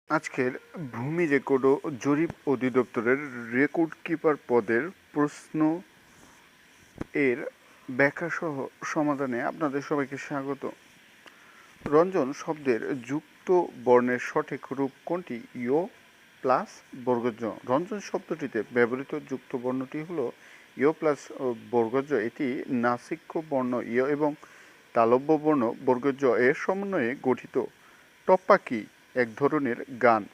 আজকের ভূমি রেকর্ড ও জরিপ অধিদপ্তরের রেকর্ড কিপার পদের প্রশ্ন এর ব্যাখ্যাসহ সমাধানে আপনাদের সবাইকে স্বাগত। রঞ্জন শব্দের যুক্ত বর্ণের সঠিক রূপ কোনটি? ইয় প্লাস বর্গজ। রঞ্জন শব্দটিতে ব্যবহৃত যুক্ত বর্ণটি হলো ইয় প্লাস বর্গজ। এটি নাসিক্য বর্ণ ইয় এবং তালব্য বর্ণ বর্গজ এর সমন্বয়ে গঠিত। টপ্পা কি? এক ধরনের গান।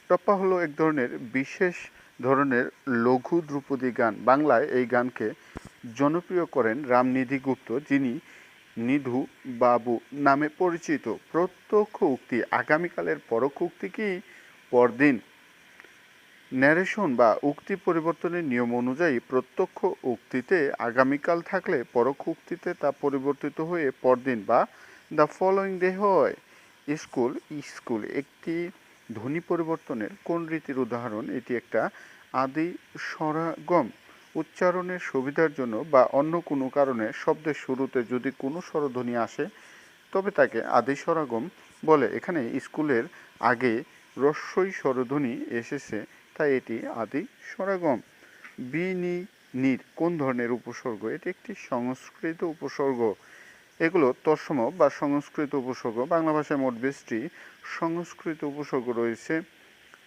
টপ্পা হলো এক ধরনের বিশেষ ধরনের লঘু ধ্রুপদী গান। বাংলায় এই গানকে জনপ্রিয় করেন রামনিধি গুপ্ত, যিনি নিধু বাবু নামে পরিচিত। প্রত্যক্ষ উক্তি আগামীকালের পরোক্ষ উক্তি কি? পরদিন। ন্যারেশন বা উক্তি পরিবর্তনের নিয়ম অনুযায়ী প্রত্যক্ষ উক্তিতে আগামীকাল থাকলে পরোক্ষ উক্তিতে তা পরিবর্তিত হয়ে পরদিন বা দ্য ফলোয়িং ডে হয়। স্কুল স্কুল একটি ধ্বনি পরিবর্তনের কোন রীতির উদাহরণ? এটি একটা আদি স্বরাগম। উচ্চারণের সুবিধার জন্য বা অন্য কোনো কারণে শব্দের শুরুতে যদি কোনো স্বরধ্বনি আসে তবে তাকে আদি স্বরাগম বলে। এখানে স্কুলের আগে রস্বই স্বরধ্বনি এসেছে, তাই এটি আদি স্বরাগম। বিনি-নির কোন ধরনের উপসর্গ? এটি একটি সংস্কৃত উপসর্গ। এগুলো তৎসম বা সংস্কৃত উপসর্গ। বাংলা ভাষায় মোট 20টি সংস্কৃত উপসর্গ রয়েছে,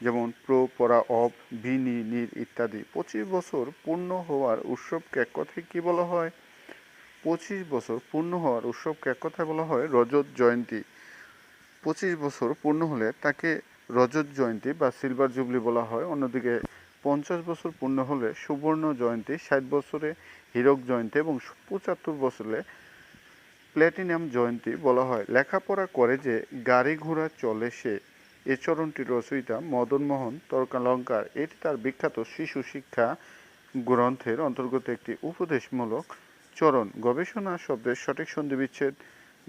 যেমন প্র, পরা, অব, বিনি, নির ইত্যাদি। 25 বছর পূর্ণ হওয়ার উৎসবকে এক কথায় কী বলা হয়? 25 বছর পূর্ণ হওয়ার উৎসবকে এক কথায় বলা হয় রজত জয়ন্তী। 25 বছর পূর্ণ হলে তাকে রজত জয়ন্তী বা সিলভার জুবলি বলা হয়। অন্যদিকে 50 বছর পূর্ণ হলে সুবর্ণ জয়ন্তী, 60 বছরে হীরক জয়ন্তী এবং 75 বছরে প্ল্যাটিনাম জয়ন্তী বলা হয়। লেখাপড়া করে যে গাড়ি ঘোড়া চলে সে, এ চরণটির রচয়িতা মদনমোহন তর্কালঙ্কার। এটি তার বিখ্যাত শিশু শিক্ষা গ্রন্থের অন্তর্গত একটি উপদেশমূলক চরণ। গবেষণা শব্দের সঠিক সন্ধি বিচ্ছেদ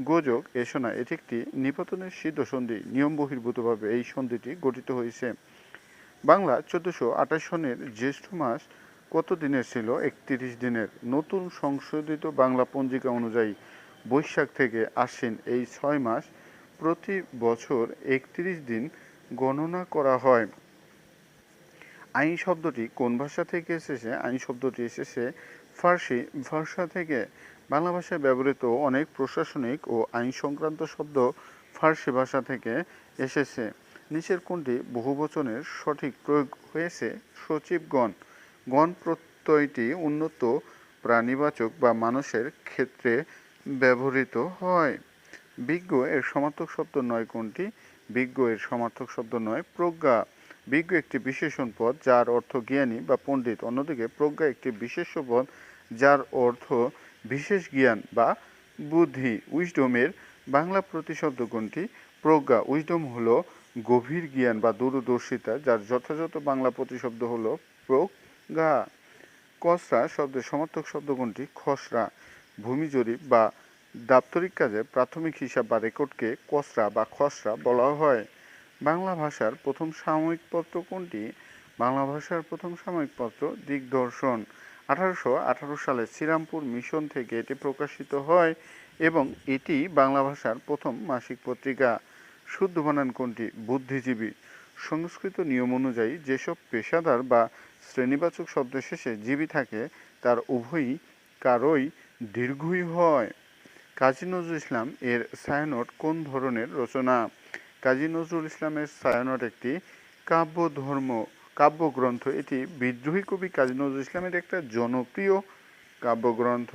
গোযোগ এসোনা। এটি একটি নিপাতনের সিদ্ধ সন্ধি। নিয়ম বহির্ভূতভাবে এই সন্ধিটি গঠিত হয়েছে। বাংলা 1428 সনের জ্যৈষ্ঠ মাস কত দিনের ছিল? 31 দিনের। নতুন সংশোধিত বাংলা পঞ্জিকা অনুযায়ী বৈশাখ থেকে আশ্বিন এই 6 মাস প্রতি বছর 31 দিন গণনা করা হয়। আইন শব্দটি কোন ভাষা থেকে এসেছে? আইন শব্দটি এসেছে ফার্সি ভাষা থেকে। বাংলা ভাষায় ব্যবহৃত অনেক প্রশাসনিক ও আইন সংক্রান্ত শব্দ ফার্সি ভাষা থেকে এসেছে। নিচের কোনটি বহুবচনের সঠিক প্রয়োগ হয়েছে? সচিবগণ। গণ প্রত্যয়টি উন্নত প্রাণীবাচক বা মানুষের ক্ষেত্রে ব্যবহৃত হয়। বিজ্ঞ এর সমার্থক শব্দ নয় কোনটি? বিজ্ঞ এর সমার্থক শব্দ নয় প্রজ্ঞা। বিজ্ঞ একটি বিশেষণ পদ যার অর্থ জ্ঞানী বা পণ্ডিত। অন্যদিকে প্রজ্ঞা একটি বিশেষ্য পদ যার অর্থ বিশেষ জ্ঞান বা বুদ্ধি। উইজডমের বাংলা প্রতিশব্দ কোনটি? প্রজ্ঞা। উইজডম হলো গভীর জ্ঞান বা দূরদর্শিতা, যার যথাযথ বাংলা প্রতিশব্দ হলো প্রজ্ঞা। খসড়া শব্দের সমার্থক শব্দ কোনটি? খসড়া। ভূমি জরিপ বা দাপ্তরিক কাজে প্রাথমিক হিসাব বা রেকর্ডকে খসড়া বা খসড়া বলা হয়। বাংলা ভাষার প্রথম সাময়িক পত্র কোনটি? বাংলা ভাষার প্রথম সাময়িক পত্র দিগদর্শন। 1818 সালে শ্রীরামপুর মিশন থেকে এটি প্রকাশিত হয় এবং এটি বাংলা ভাষার প্রথম মাসিক পত্রিকা। শুদ্ধ বানান কোনটি? বুদ্ধিজীবী। সংস্কৃত নিয়ম অনুযায়ী যেসব পেশাদার বা শ্রেণীবাচক শব্দের শেষে জীবী থাকে তার উভয়ই কারই দীর্ঘই হয়। কাজী নজরুল ইসলাম এর ছায়ানট কোন ধরনের রচনা? কাজী নজরুল ইসলামের ছায়ানট একটি কাব্যগ্রন্থ। এটি বিদ্রোহী কবি কাজী নজরুল ইসলামের একটা জনপ্রিয় কাব্যগ্রন্থ।